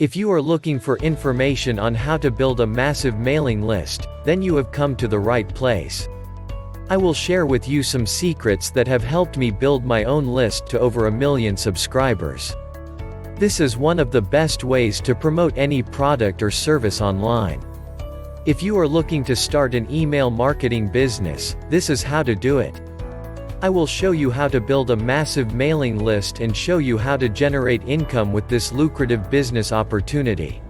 If you are looking for information on how to build a massive mailing list, then you have come to the right place. I will share with you some secrets that have helped me build my own list to over 1 million subscribers. This is one of the best ways to promote any product or service online. If you are looking to start an email marketing business, this is how to do it. I will show you how to build a massive mailing list and show you how to generate income with this lucrative business opportunity.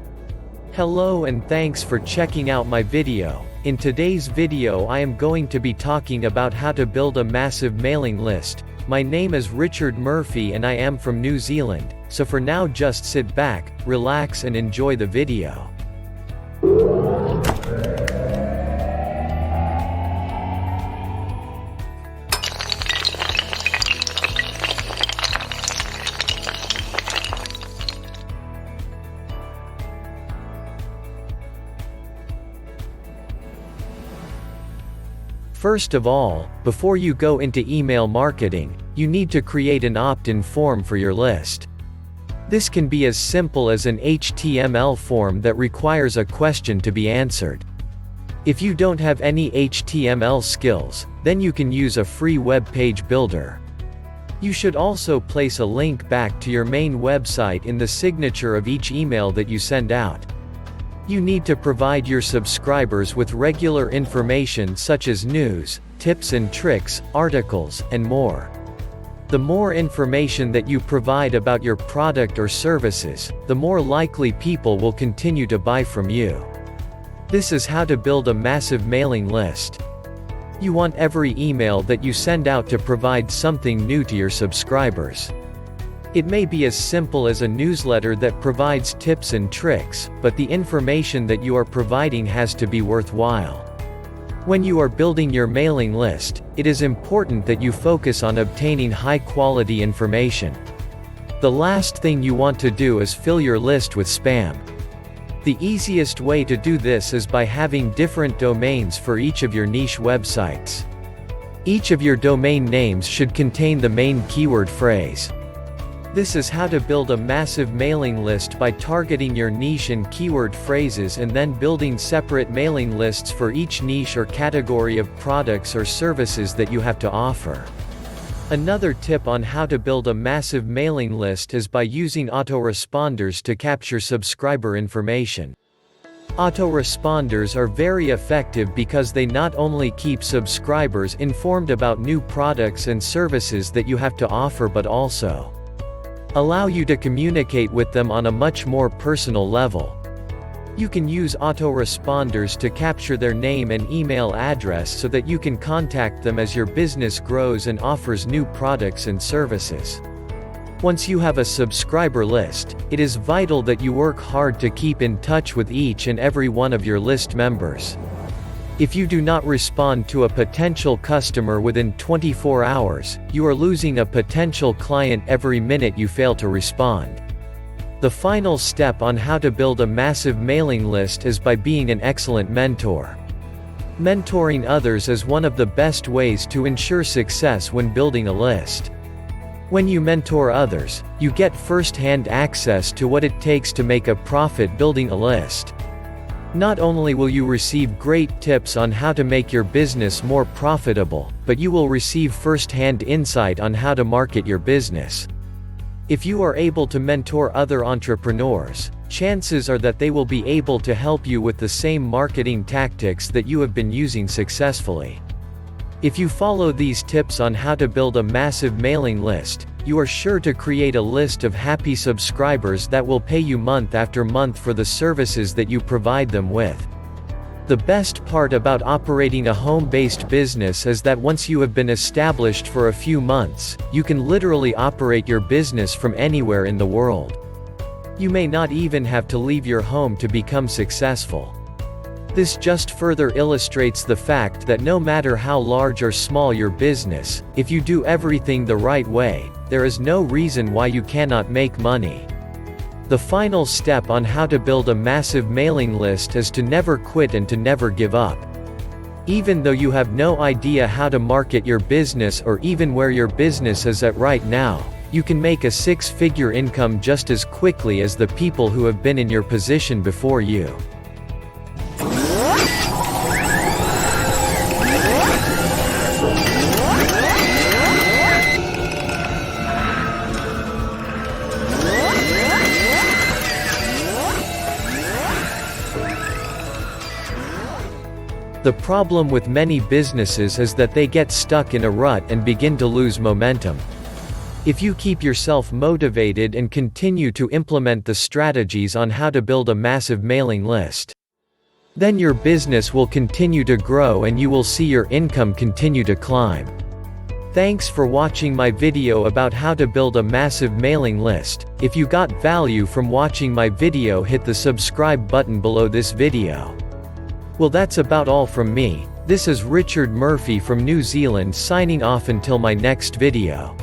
Hello and thanks for checking out my video. In today's video I am going to be talking about how to build a massive mailing list. My name is Richard Murphy and I am from New Zealand, so for now just sit back, relax and enjoy the video. First of all, before you go into email marketing, you need to create an opt-in form for your list. This can be as simple as an HTML form that requires a question to be answered. If you don't have any HTML skills, then you can use a free web page builder. You should also place a link back to your main website in the signature of each email that you send out. You need to provide your subscribers with regular information such as news, tips and tricks, articles, and more. The more information that you provide about your product or services, the more likely people will continue to buy from you. This is how to build a massive mailing list. You want every email that you send out to provide something new to your subscribers. It may be as simple as a newsletter that provides tips and tricks, but the information that you are providing has to be worthwhile. When you are building your mailing list, it is important that you focus on obtaining high-quality information. The last thing you want to do is fill your list with spam. The easiest way to do this is by having different domains for each of your niche websites. Each of your domain names should contain the main keyword phrase. This is how to build a massive mailing list by targeting your niche and keyword phrases and then building separate mailing lists for each niche or category of products or services that you have to offer. Another tip on how to build a massive mailing list is by using autoresponders to capture subscriber information. Autoresponders are very effective because they not only keep subscribers informed about new products and services that you have to offer but also allow you to communicate with them on a much more personal level. You can use autoresponders to capture their name and email address so that you can contact them as your business grows and offers new products and services. Once you have a subscriber list, it is vital that you work hard to keep in touch with each and every one of your list members. If you do not respond to a potential customer within 24 hours, you are losing a potential client every minute you fail to respond. The final step on how to build a massive mailing list is by being an excellent mentor. Mentoring others is one of the best ways to ensure success when building a list. When you mentor others, you get first-hand access to what it takes to make a profit building a list. Not only will you receive great tips on how to make your business more profitable, but you will receive first-hand insight on how to market your business. If you are able to mentor other entrepreneurs, chances are that they will be able to help you with the same marketing tactics that you have been using successfully. If you follow these tips on how to build a massive mailing list, you are sure to create a list of happy subscribers that will pay you month after month for the services that you provide them with. The best part about operating a home-based business is that once you have been established for a few months, you can literally operate your business from anywhere in the world. You may not even have to leave your home to become successful. This just further illustrates the fact that no matter how large or small your business, if you do everything the right way, there is no reason why you cannot make money. The final step on how to build a massive mailing list is to never quit and to never give up. Even though you have no idea how to market your business or even where your business is at right now, You can make a six-figure income just as quickly as the people who have been in your position before you. The problem with many businesses is that they get stuck in a rut and begin to lose momentum. If you keep yourself motivated and continue to implement the strategies on how to build a massive mailing list, then your business will continue to grow and you will see your income continue to climb. Thanks for watching my video about how to build a massive mailing list. If you got value from watching my video, hit the subscribe button below this video. Well, that's about all from me. This is Richard Murphy from New Zealand signing off until my next video.